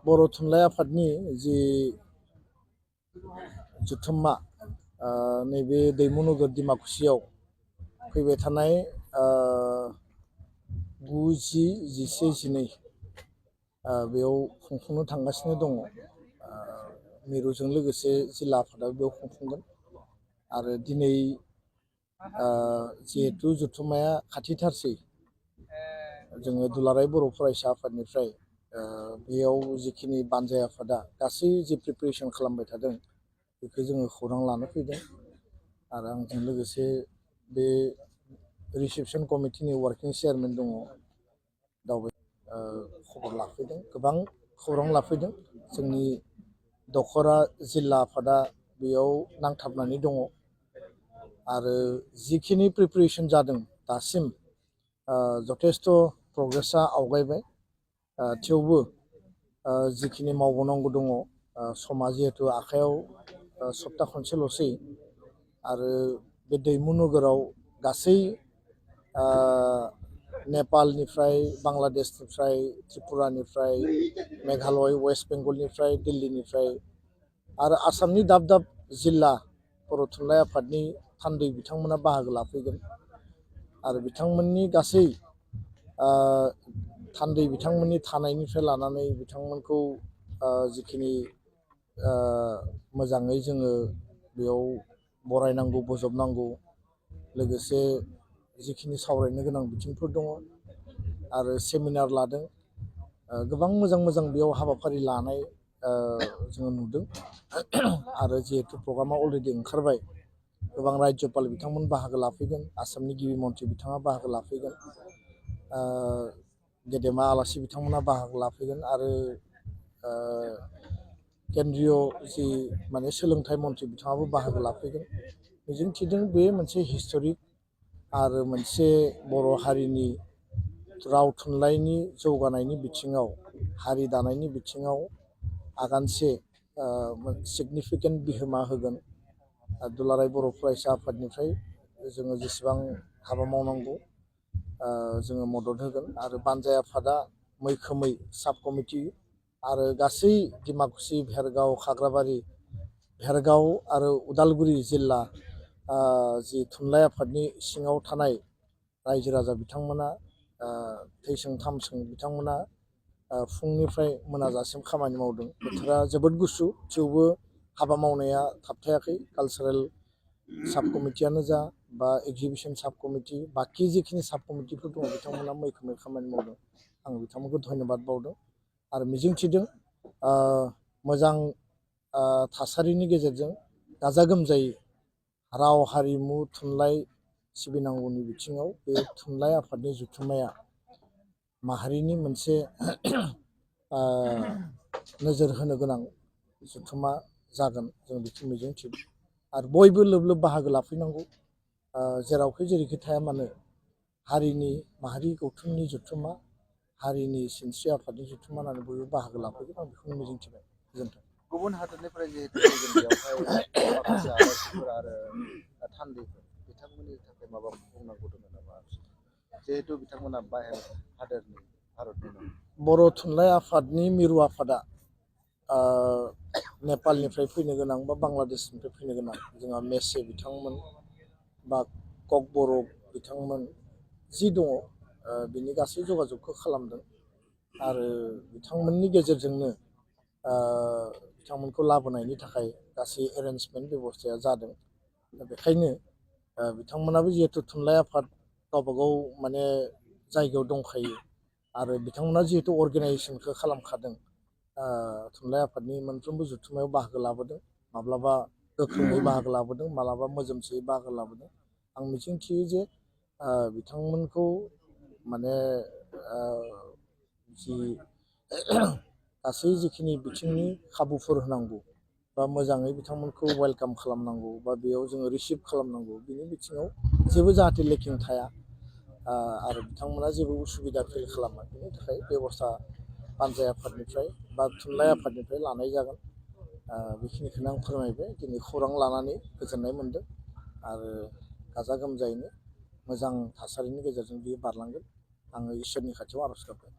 बर' थुनलाइ आफादनि जि जथुम्मा नैबे दैमु नोगोर डिमाकुसियाव फैबाय थानाय 9, 10, 11, 12 बेयाव खुंफुंनो थांगासिनो दङ। मिरुजों लोगोसे जिल्ला आफादा बेयाव खुंफुंगोन आरो दिनै जिहेतु जथुम्माया खाथिथारसै जोङो दुलाराय बर' फरायसा आफादनिफ्राय बेयाव जिखिनि बानजाय आफादा गासै जि प्रिपेरेसन खालामबाय थादों बेखौ जोङो खौरां लानो फैदों आरो आंजों लोगोसे बे रिसेपसन कमिटिनि वार्किं चेयारमेन दङ दावबाय खबर लाफैदों गोबां खौरां लाफैदों जोंनि दखरा जिल्ला आफादा बेयाव नांथाबनानै दङ आरो जिखिनि प्रिपेरेसन जादों दासिम जथेस्थ' प्रग्रेसा आवगायबाय थेवबो जिखिनि मावबावनांगौ दङ समा जिहेतु आखायाव सप्ता खनसेल'सै आरो बे दैमु नोगोराव गासै नेपालनिफ्राय बांलादेशनिफ्राय त्रिपुरानिफ्राय मेघालय वेस्ट बेंगलनिफ्राय दिल्लीनिफ्राय आरो आसामनि दाब दाब जिल्ला बर' थुनलाइ आफादनि थान्दै बिथांमोना बाहागो लाफैगोन आरो बिथांमोननि गासै थान्दै बिथांमोननि थानायनिफ्राय लानानै बिथांमोनखौ जिखिनि मोजाङै जोङो बेयाव बरायनांगौ बोजबनांगौ लोगोसे जिखिनि सावरायनो गोनां बिथिंफोर दङ आरो सेमिनार लादों गोबां मोजां मोजां बेयाव हाबाफारि लानाय जोङो नुदों आरो जिहेतु प्रग्रामा अलरेडि ओंखारबाय गोबां रायजोपाल बिथांमोन बाहागो लाफैगोन आसामनि गिबि मन्थ्रि बिथाङा बाहागो लाफैगोन गेदेमा आलासि बिथांमोना बाहागो लाफैगोन आरो केन्द्रीय जि माने सोलोंथाइ मन्थ्रि बिथाङाबो बाहागो लाफैगोन मिजिं थिदों बे मोनसे हिस्ट'रिक आरो मोनसे बर' हारिनि राव थुनलाइनि जौगानायनि बिथिङाव हारि दानायनि बिथिङाव आगानसे सिगनिफिकेन्ट बिहोमा होगोन दुलाराय बर' फरायसा आफादनिफ्राय जोङो जेसेबां हाबा मावनांगौ जोङो मदद होगोन आरो बानजाय आफादा मैखोमै साब कमिटि आरो गासै डिमाकुसि भेरगाव खाग्राबारि भेरगाव आरो उदालगुरि जिल्ला जि थुनलाइ आफादनि सिङाव थानाय रायजो राजा बिथांमोना थैसों थामसों बिथांमोना फुंनिफ्राय मोनाजासिम खामानि मावदों बोथोरा जोबोद गुसु थेवबो हाबा मावनाया थाबथायाखै कालचारेल साब कमिटियानो जा बा एग्जिबिसन साब कमिटि बाखि जिखिनि साब कमिटिफोर दङ बिथांमोना मैखोमै खामानि मावदों आं बिथांमोनखौ धन्यबाद बावदों आरो मिजिंथिदों मोजां थासारिनि गेजेरजों गाजा गोमजायै राव हारिमु थुनलाइ सिबिनांगौनि बिथिङाव बे थुनलाइ आफादनि जथुम्माया माहारिनि मोनसे नोजोर होनो गोनां जथुम्मा जागोन जों बेखौ मिजिंथिदों आरो बयबो लोब लोब बाहागो लाफैनांगौ जेरावखि जेरैखि थाया मानो हारिनि माहारि गौथुमनि जथुम्मा हारिनि सिनस्रि आफादनि जथुम्मा होननानै बयबो बाहागो लाफैगोन आं बेखौनो मिजिंथिबाय गोजोन्थों गुबुन हादरनिफ्राय जिहेतु फैगोन बेयावहाय माखासे आलासिफोर आरो थान्दैफोर बिथांमोननि थाखाय माबा बुंनांगौ दङ नामा जिहेतु बिथांमोना बाहेर हादोरनि भारतनि नङा बर' थुनलाइ आफादनि मिरु आफादा नेपालनिफ्राय फैनो गोनां बा बांलादेशनिफ्राय फैनो गोनां जोंहा मेसे बिथांमोन बा ककबरक बिथांमोन जि दङ बिनि गासै जगाजगखौ खालामदों आरो बिथांमोननि गेजेरजोंनो बिथांमोनखौ लाबोनायनि थाखाय गासै एरेन्जमेन्ट बेब'स्थाया जादों दा बेखायनो बिथांमोनाबो जिहेतु थुनलाइ आफाद गावबागाव माने जायगायाव दंखायो आरो बिथांमोना जिहेतु अर्गेनाइजेसनखौ खालामखादों थुनलाइ आफादनि मोनफ्रोमबो जथुम्मायाव बाहागो लाबोदों माब्लाबा गोख्रोङै बाहागो लाबोदों माब्लाबा मोजोमसेयै बाहागो लाबोदों आं मिजिंथियो जे बिथांमोनखौ माने जि गासै जिखिनि बिथिंनि खाबुफोर होनांगौ बा मोजाङै बिथांमोनखौ वेलकाम खालामनांगौ बा बेयाव जोङो रिसिभ खालामनांगौ बिनि बिथिङाव जेबो जाहाथे लेकिं थाया आरो बिथांमोना जेबो उसुबिदा फिल खालामा बिनि थाखाय बेब'स्था बानजाय आफादनिफ्राय बा थुनलाइ आफादनिफ्राय लानाय जागोन बेखिनिखौनो आं फोरमायबाय दिनै खौरां लानानै गोजोननाय मोन्दों आरो गाजा गोमजायैनो मोजां थासारिनि गेजेरजों बियो बारलांगोन आङो इसोरनि खाथियाव आर'ज गाबबाय